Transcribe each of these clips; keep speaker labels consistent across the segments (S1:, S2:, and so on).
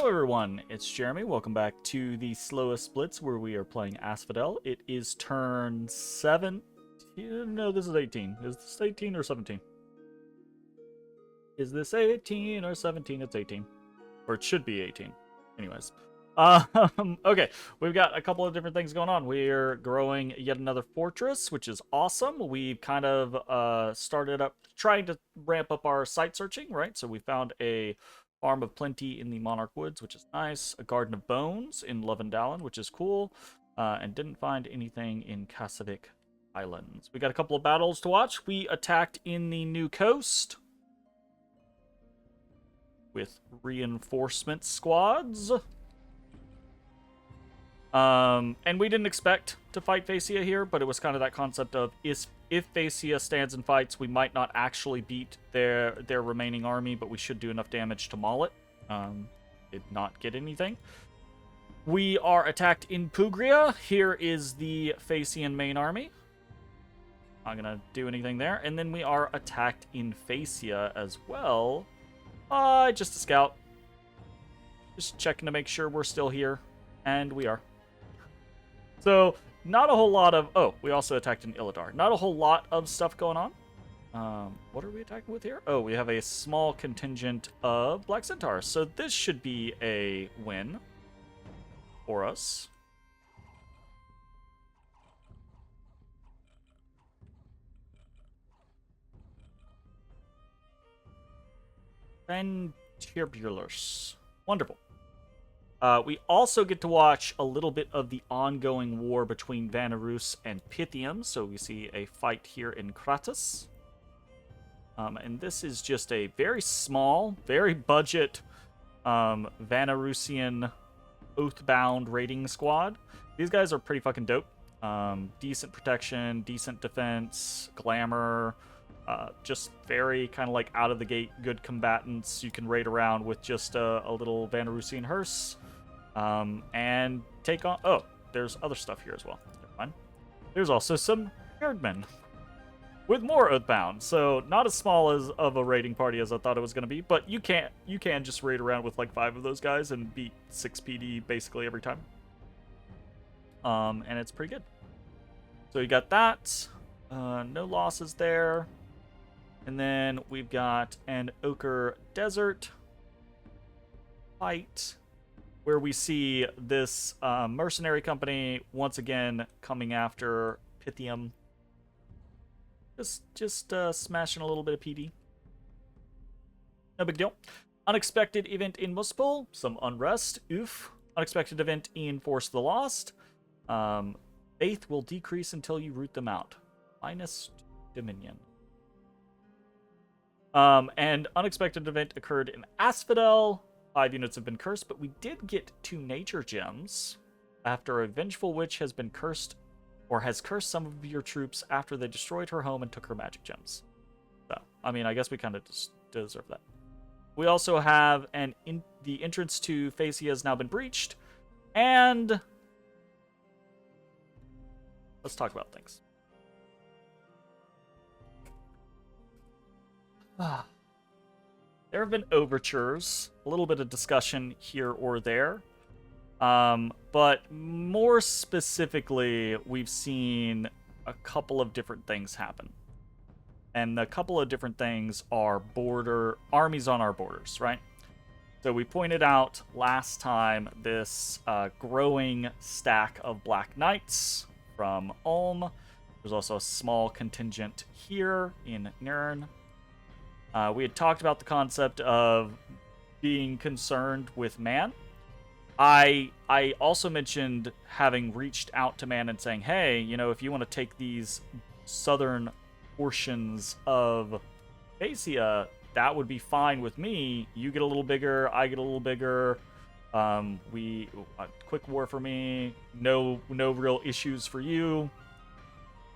S1: Hello everyone, it's Jeremy. Welcome back to the Slowest Blitz where we are playing Asphodel. It is turn 17. No, this is 18. Is this 18 or 17? Is this 18 or 17? It's 18. Or it should be 18. Anyways. Okay, we've got a couple of different things going on. We're growing yet another fortress, which is awesome. We've kind of started up, trying to ramp up our site searching, right? So we found a Farm of Plenty in the Monarch Woods, which is nice. A Garden of Bones in Lovendalen, which is cool. And didn't find anything in Kasavik Islands. We got a couple of battles to watch. We attacked in the New Coast with reinforcement squads. And we didn't expect to fight Phaeacia here, but it was kind of that concept of if Phaeacia stands and fights, we might not actually beat their remaining army, but we should do enough damage to maul it. Did not get anything. We are attacked in Pugria. Here is the Phaeacian main army. Not gonna do anything there. And then we are attacked in Phaeacia as well. Just a scout. Just checking to make sure we're still here. And we are. So, not a whole lot of... Oh, we also attacked in Illidar. Not a whole lot of stuff going on. What are we attacking with here? Oh, we have a small contingent of Black Centaurs. So this should be a win for us. Fantabulous. Wonderful. We also get to watch a little bit of the ongoing war between Vanarus and Pythium. So we see a fight here in Kratos. And this is just a very small, very budget Vanarusian Oathbound raiding squad. These guys are pretty fucking dope. Decent protection, decent defense, glamour. Just very kind of like out of the gate good combatants. You can raid around with just a little Vanarusian hearse. And take on... Oh, there's other stuff here as well. Never mind. There's also some herdmen with more Oathbound. So not as small as of a raiding party as I thought it was going to be, but you can just raid around with like 5 of those guys and beat 6 PD basically every time. And it's pretty good. So you got that. No losses there. And then we've got an Ochre Desert fight, where we see this mercenary company once again coming after Pythium. Just smashing a little bit of PD. No big deal. Unexpected event in Muspel. Some unrest. Oof. Unexpected event in Force of the Lost. Faith will decrease until you root them out. -2 Dominion. And unexpected event occurred in Asphodel. 5 units have been cursed, but we did get 2 nature gems after a vengeful witch has been cursed or has cursed some of your troops after they destroyed her home and took her magic gems. So, I mean, I guess we kind of deserve that. We also have the entrance to Phaeacia has now been breached, and let's talk about things. There have been overtures, a little bit of discussion here or there, but more specifically, we've seen a couple of different things happen. And a couple of different things are armies on our borders, right? So we pointed out last time this growing stack of Black Knights from Ulm. There's also a small contingent here in Nirn. We had talked about the concept of being concerned with Man. I also mentioned having reached out to Man and saying, hey, you know, if you want to take these southern portions of Phaeacia, that would be fine with me. You get a little bigger, I get a little bigger. Quick war for me. No real issues for you.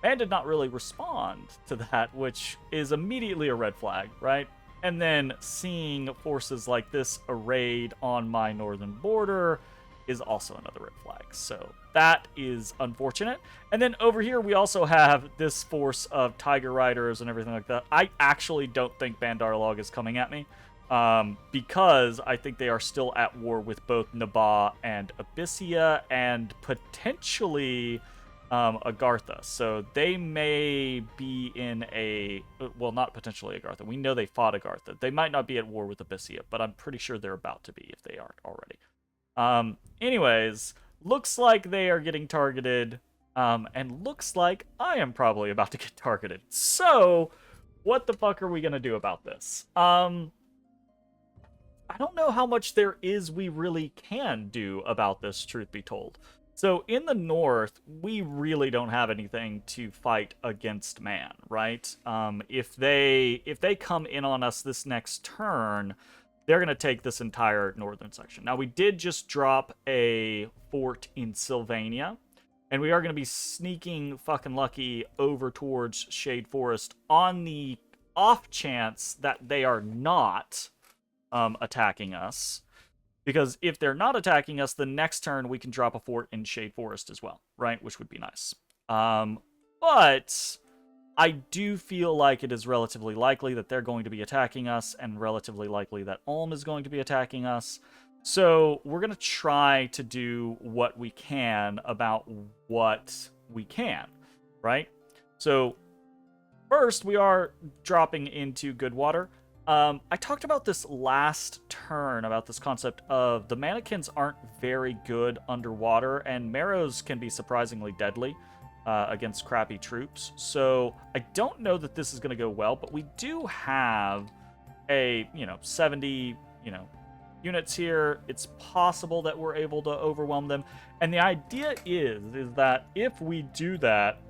S1: Man did not really respond to that, which is immediately a red flag, right? And then seeing forces like this arrayed on my northern border is also another red flag. So that is unfortunate. And then over here, we also have this force of Tiger Riders and everything like that. I actually don't think Bandar Log is coming at me. because I think they are still at war with both Nabaa and Abysia, and potentially Agartha. So they may be in a... Well, not potentially Agartha. We know they fought Agartha. They might not be at war with Abysia, but I'm pretty sure they're about to be if they aren't already. Anyways, looks like they are getting targeted, and looks like I am probably about to get targeted. So, what the fuck are we gonna do about this? I don't know how much there is we really can do about this, truth be told. So in the north, we really don't have anything to fight against man, right? If they come in on us this next turn, they're going to take this entire northern section. Now, we did just drop a fort in Sylvania, and we are going to be sneaking fucking lucky over towards Shade Forest on the off chance that they are not attacking us. Because if they're not attacking us, the next turn we can drop a fort in Shade Forest as well, right? Which would be nice. But I do feel like it is relatively likely that they're going to be attacking us, and relatively likely that Ulm is going to be attacking us. So we're going to try to do what we can about what we can, right? So first, we are dropping into Goodwater. I talked about this last turn, about this concept of the mannequins aren't very good underwater, and marrows can be surprisingly deadly against crappy troops. So I don't know that this is going to go well, but we do have a, 70, units here. It's possible that we're able to overwhelm them. And the idea is that if we do that,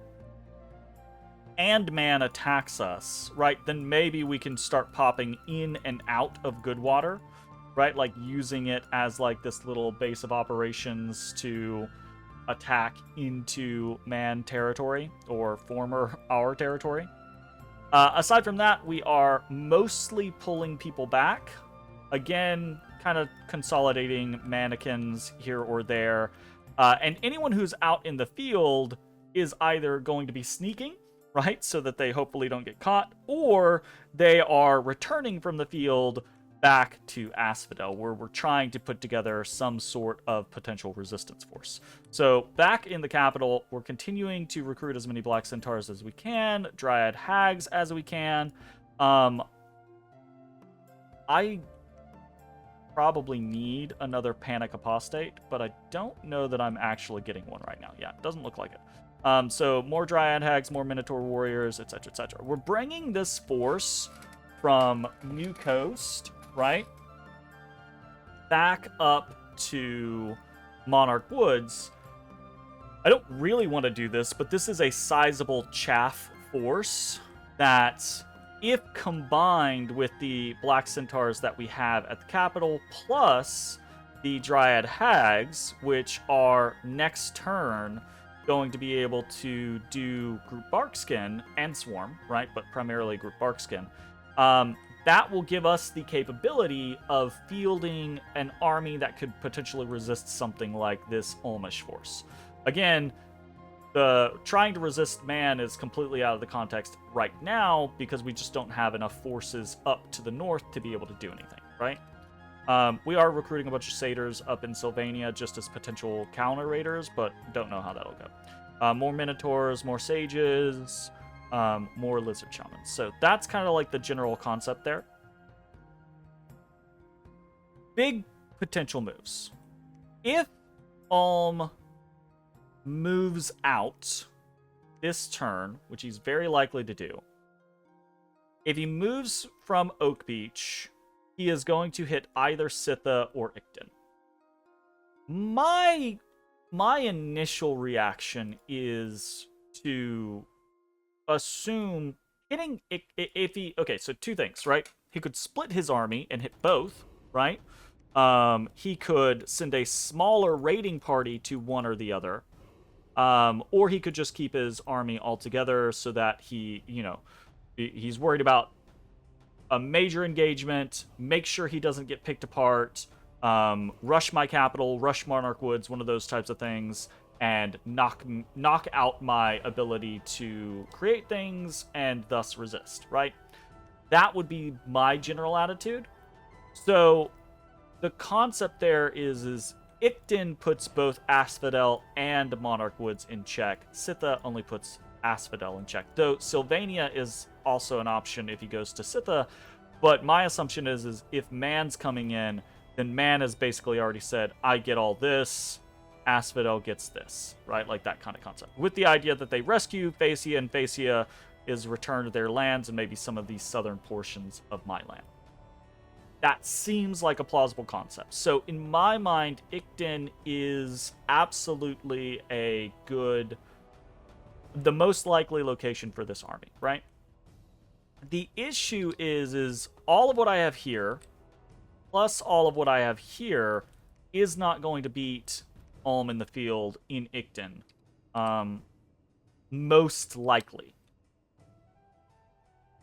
S1: and man attacks us, right, then maybe we can start popping in and out of Goodwater, right, like using it as like this little base of operations to attack into man territory, or former our territory. Aside from that, we are mostly pulling people back. Again, kind of consolidating mannequins here or there. And anyone who's out in the field is either going to be sneaking, right, so that they hopefully don't get caught, or they are returning from the field back to Asphodel, where we're trying to put together some sort of potential resistance force. So back in the capital, we're continuing to recruit as many Black Centaurs as we can, Dryad Hags as we can. I probably need another Panic Apostate, but I don't know that I'm actually getting one right now. Yeah, it doesn't look like it. So more Dryad Hags, more Minotaur Warriors, etc., etc. We're bringing this force from New Coast, right, back up to Monarch Woods. I don't really want to do this, but this is a sizable chaff force that, if combined with the Black Centaurs that we have at the capital, plus the Dryad Hags, which are next turn going to be able to do Group Barkskin and Swarm, right? But primarily Group Barkskin. That will give us the capability of fielding an army that could potentially resist something like this Ulmish force. Again, the trying to resist man is completely out of the context right now because we just don't have enough forces up to the north to be able to do anything, right? We are recruiting a bunch of satyrs up in Sylvania just as potential counter raiders, but don't know how that'll go. More minotaurs, more sages, more lizard shamans. So that's kind of like the general concept there. Big potential moves. If Ulm moves out this turn, which he's very likely to do, if he moves from Oak Beach, he is going to hit either Sitha or Icton. My initial reaction is to assume hitting if he... Okay, so two things, right? He could split his army and hit both, right? He could send a smaller raiding party to one or the other. Or he could just keep his army all together so that he, he's worried about a major engagement, make sure he doesn't get picked apart, rush my capital, rush Monarch Woods, one of those types of things, and knock out my ability to create things and thus resist, right? That would be my general attitude. So the concept there is Ictin puts both Asphodel and Monarch Woods in check. Sitha only puts Asphodel in check. Though Sylvania is also an option if he goes to Sitha. But my assumption is if Man's coming in, then Man has basically already said, I get all this, Asphodel gets this, right? Like that kind of concept. With the idea that they rescue Phaeacia, and Phaeacia is returned to their lands and maybe some of these southern portions of my land. That seems like a plausible concept. So in my mind, Ictin is absolutely the most likely location for this army, right? The issue is all of what I have here, plus all of what I have here, is not going to beat Ulm in the field in Ictin. Most likely.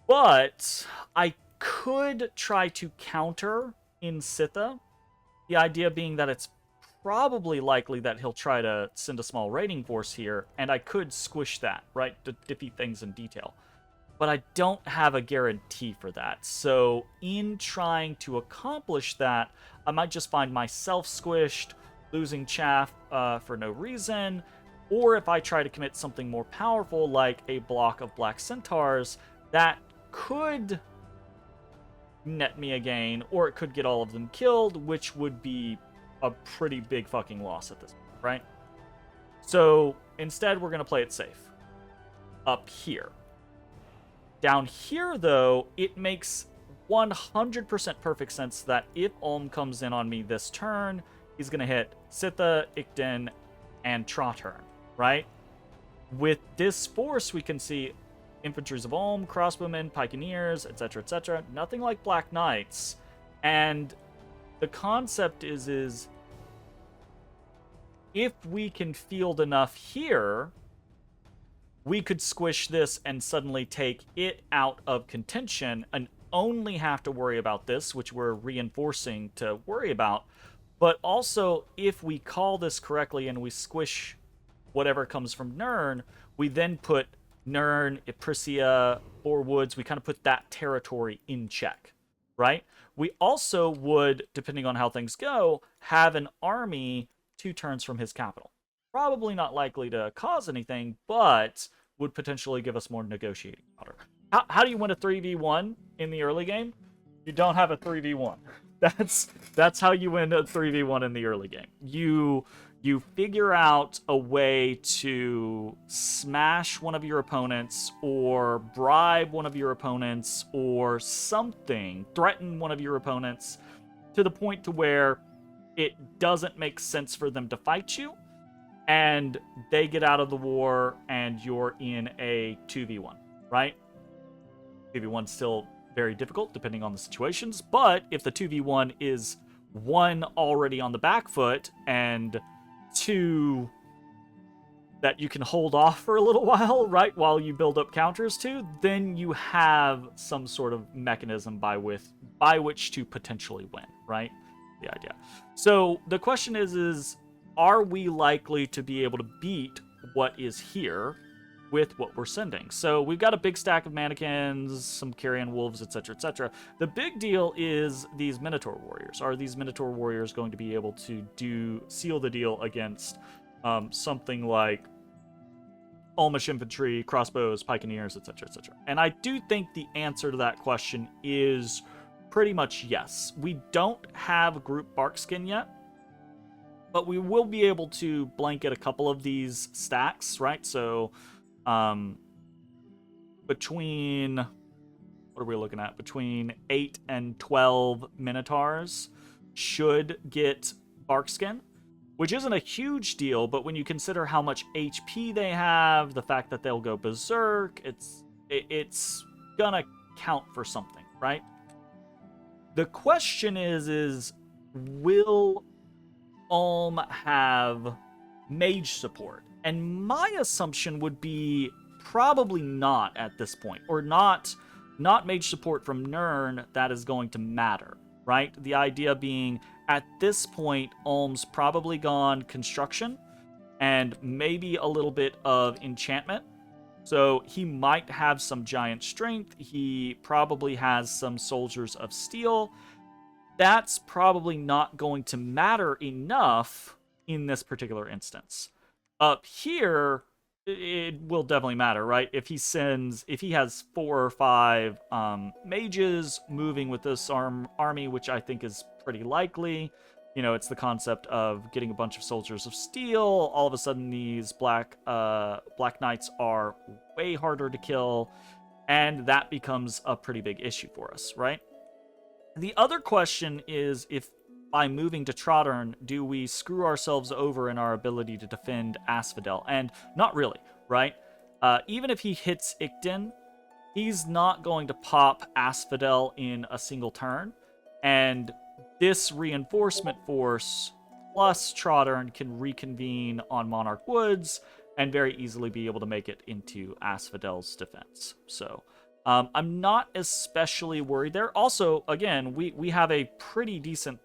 S1: But I could try to counter in Sitha. The idea being that it's probably likely that he'll try to send a small raiding force here, and I could squish that, right, to defeat things in detail. But I don't have a guarantee for that. So in trying to accomplish that, I might just find myself squished, losing chaff for no reason, or if I try to commit something more powerful like a block of Black Centaurs, that could net me a gain, or it could get all of them killed, which would be a pretty big fucking loss at this point, right? So instead, we're going to play it safe. Up here. Down here, though, it makes 100% perfect sense that if Ulm comes in on me this turn, he's going to hit Sitha, Ictin, and Trotturn, right? With this force, we can see Infantries of Ulm, Crossbowmen, Pikeneers, etc., etc. Nothing like Black Knights. And the concept is if we can field enough here, we could squish this and suddenly take it out of contention and only have to worry about this, which we're reinforcing to worry about. But also, if we call this correctly and we squish whatever comes from Nirn, we then put Nirn, Abysia, or Woods, we kind of put that territory in check, right? We also would, depending on how things go, have an army 2 turns from his capital. Probably not likely to cause anything, but would potentially give us more negotiating power. How do you win a 3v1 in the early game? You don't have a 3v1. That's how you win a 3v1 in the early game. You figure out a way to smash one of your opponents or bribe one of your opponents or something, threaten one of your opponents to the point to where it doesn't make sense for them to fight you, and they get out of the war and you're in a 2v1, right? 2v1's still very difficult depending on the situations, but if the 2v1 is 1 already on the back foot and 2 that you can hold off for a little while, right, while you build up counters to, then you have some sort of mechanism by which to potentially win, right? The idea. So the question is are we likely to be able to beat what is here with what we're sending? So we've got a big stack of mannequins, some carrion wolves, etc., etc. The big deal is these Minotaur warriors. Are these Minotaur warriors going to be able to seal the deal against something like Ulmish infantry, crossbows, pikeneers, etc., etc.? And I do think the answer to that question is pretty much yes. We don't have group barkskin yet, but we will be able to blanket a couple of these stacks, right? So between, what are we looking at? Between 8 and 12 Minotaurs should get barkskin, which isn't a huge deal, but when you consider how much HP they have, the fact that they'll go berserk, it's gonna count for something, right? The question is will Ulm have mage support? And my assumption would be probably not at this point, or not mage support from Nirn that is going to matter, right? The idea being at this point, Ulm's probably gone construction and maybe a little bit of enchantment. So he might have some giant strength. He probably has some soldiers of steel. that's probably not going to matter enough in this particular instance. Up here, it will definitely matter, right? If he has 4 or 5 mages moving with this army, which I think is pretty likely. You know, it's the concept of getting a bunch of soldiers of steel. All of a sudden, these black knights are way harder to kill, and that becomes a pretty big issue for us, right? The other question is if by moving to Trottern, do we screw ourselves over in our ability to defend Asphodel? And not really, right? Even if he hits Ikden, he's not going to pop Asphodel in a single turn. And this reinforcement force plus Trottern can reconvene on Monarch Woods and very easily be able to make it into Asphodel's defense. So I'm not especially worried there. Also, again, we have a pretty decent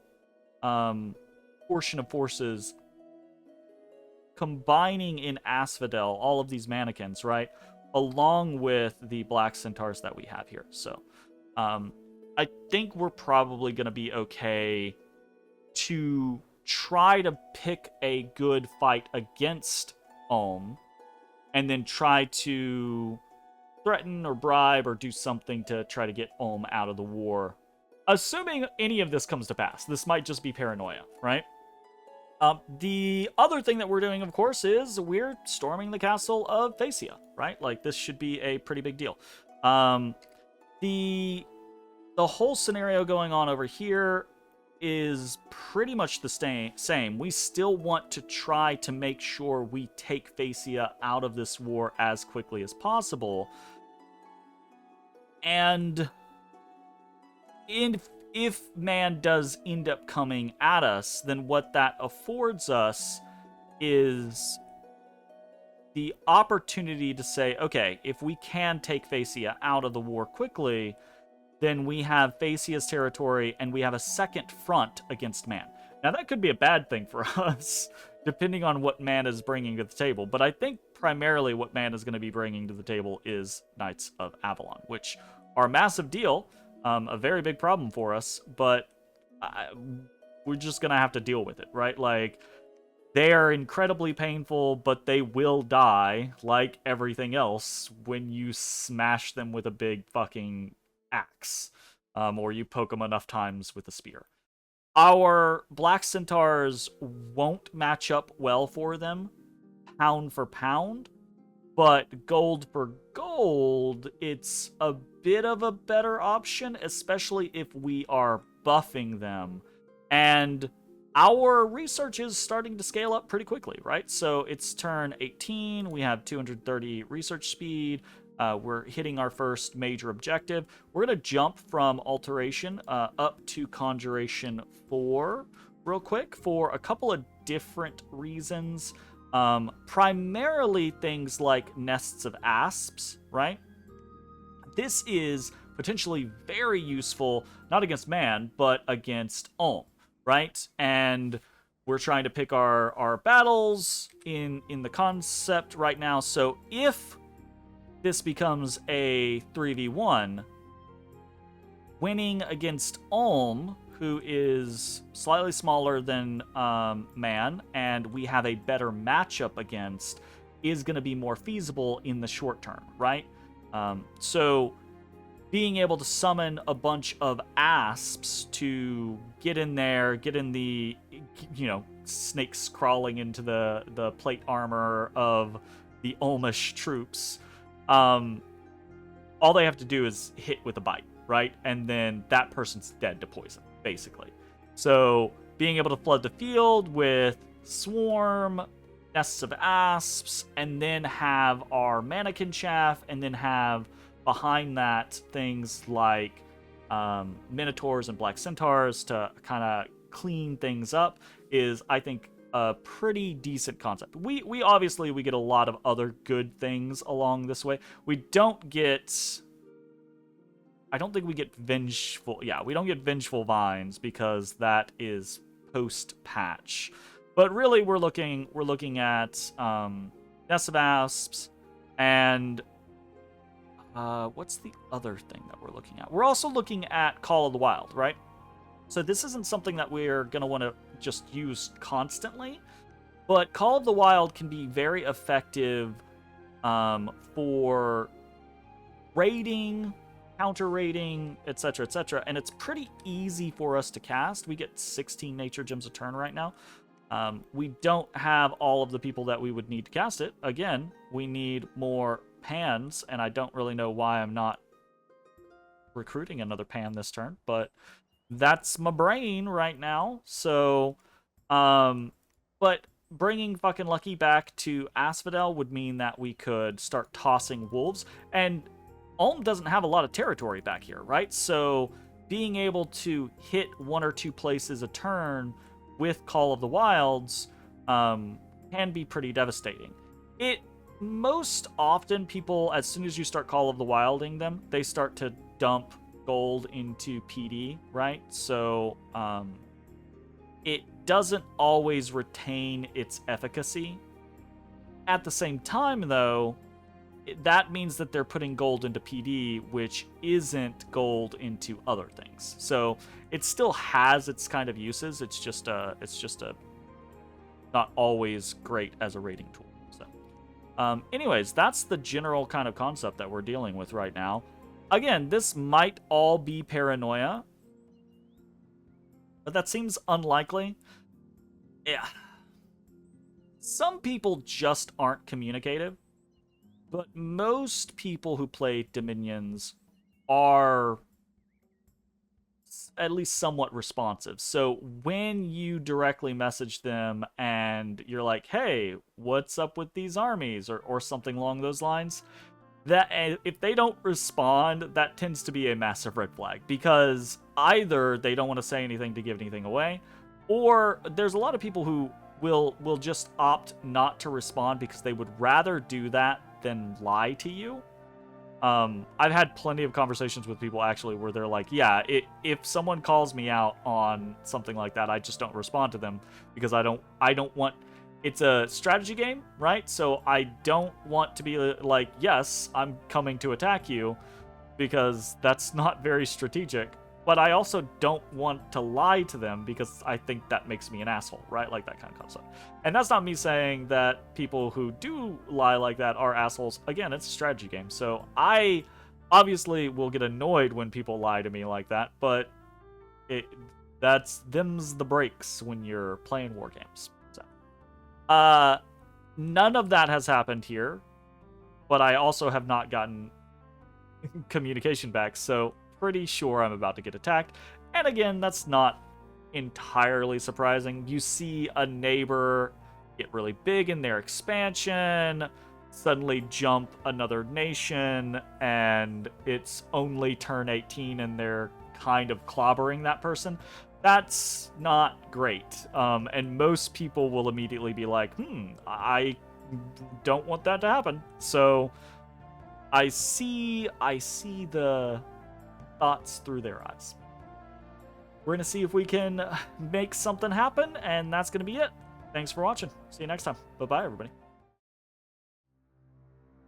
S1: portion of forces combining in Asphodel, all of these mannequins, right? Along with the Black Centaurs that we have here. So I think we're probably going to be okay to try to pick a good fight against Ulm and then try to threaten or bribe or do something to try to get Ulm out of the war. Assuming any of this comes to pass. This might just be paranoia, right? The other thing that we're doing, of course, is we're storming the castle of Phaeacia, right? Like, this should be a pretty big deal. The whole scenario going on over here is pretty much the same. We still want to try to make sure we take Phaeacia out of this war as quickly as possible. And if man does end up coming at us, then what that affords us is the opportunity to say, okay, if we can take Phaeacia out of the war quickly, then we have Phaeacia's territory and we have a second front against man. Now, that could be a bad thing for us, depending on what man is bringing to the table. But I think primarily what man is going to be bringing to the table is Knights of Avalon, which are a massive deal, a very big problem for us, but we're just going to have to deal with it, right? Like, they are incredibly painful, but they will die, like everything else, when you smash them with a big fucking axe, or you poke them enough times with a spear. Our Black Centaurs won't match up well for them, pound for pound, but gold for gold, it's a bit of a better option, especially if we are buffing them. And our research is starting to scale up pretty quickly, right? So it's turn 18, we have 230 research speed, we're hitting our first major objective. We're going to jump from Alteration up to Conjuration 4 real quick for a couple of different reasons. Primarily things like Nests of Asps, right? This is potentially very useful, not against man, but against Ulm, right? And we're trying to pick our battles in the concept right now. So if this becomes a 3v1, winning against Ulm, who is slightly smaller than man, and we have a better matchup against, is going to be more feasible in the short term, right? So being able to summon a bunch of asps to get in there, get in the, snakes crawling into the plate armor of the Ulmish troops, all they have to do is hit with a bite, right? And then that person's dead to poison, basically. So being able to flood the field with Swarm, Nests of Asps, and then have our Mannequin Chaff, and then have behind that things like Minotaurs and Black Centaurs to kind of clean things up is, I think, a pretty decent concept. We obviously get a lot of other good things along this way. We don't get, I don't think we get Vengeful. Yeah, we don't get Vengeful Vines because that is post-patch. But really, we're looking at Nest of Asps and what's the other thing that we're looking at? We're also looking at Call of the Wild, right? So this isn't something that we're going to want to just use constantly, but Call of the Wild can be very effective for raiding, counter raiding, etc., and it's pretty easy for us to cast. We get 16 nature gems a turn right now. We don't have all of the people that we would need to cast it. Again, we need more pans, and I don't really know why I'm not recruiting another pan this turn, but that's my brain right now. So, but bringing fucking Lucky back to Asphodel would mean that we could start tossing wolves, and Ulm doesn't have a lot of territory back here, right? So being able to hit 1 or 2 places a turn with Call of the Wilds can be pretty devastating. Most often people, as soon as you start Call of the Wilding them, they start to dump gold into PD, right? So it doesn't always retain its efficacy. At the same time, though, that means that they're putting gold into PD, which isn't gold into other things. So it still has its kind of uses. It's just a not always great as a rating tool. So, anyways, that's the general kind of concept that we're dealing with right now. Again, this might all be paranoia, but that seems unlikely. Yeah. Some people just aren't communicative, but most people who play Dominions are at least somewhat responsive. So when you directly message them and you're like, hey, what's up with these armies, or something along those lines, that if they don't respond, that tends to be a massive red flag, because either they don't want to say anything to give anything away, or there's a lot of people who will just opt not to respond because they would rather do that than lie to you. I've had plenty of conversations with people actually where they're like, yeah, if someone calls me out on something like that, I just don't respond to them because I don't want. It's a strategy game, right? So I don't want to be like, yes, I'm coming to attack you, because that's not very strategic. But I also don't want to lie to them because I think that makes me an asshole, right? Like that kind of concept. And that's not me saying that people who do lie like that are assholes. Again, it's a strategy game. So I obviously will get annoyed when people lie to me like that, but them's the breaks when you're playing war games. So, none of that has happened here, but I also have not gotten communication back, so pretty sure I'm about to get attacked. And again, that's not entirely surprising. You see a neighbor get really big in their expansion, suddenly jump another nation, and it's only turn 18 and they're kind of clobbering that person. That's not great. And most people will immediately be like, I don't want that to happen. So I see the thoughts through their eyes. We're going to see if we can make something happen, and that's going to be it. Thanks for watching. See you next time. Bye-bye, everybody.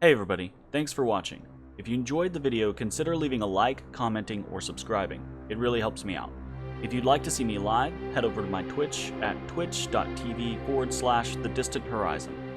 S1: Hey, everybody. Thanks for watching. If you enjoyed the video, consider leaving a like, commenting, or subscribing. It really helps me out. If you'd like to see me live, head over to my Twitch at twitch.tv/thedistanthorizon.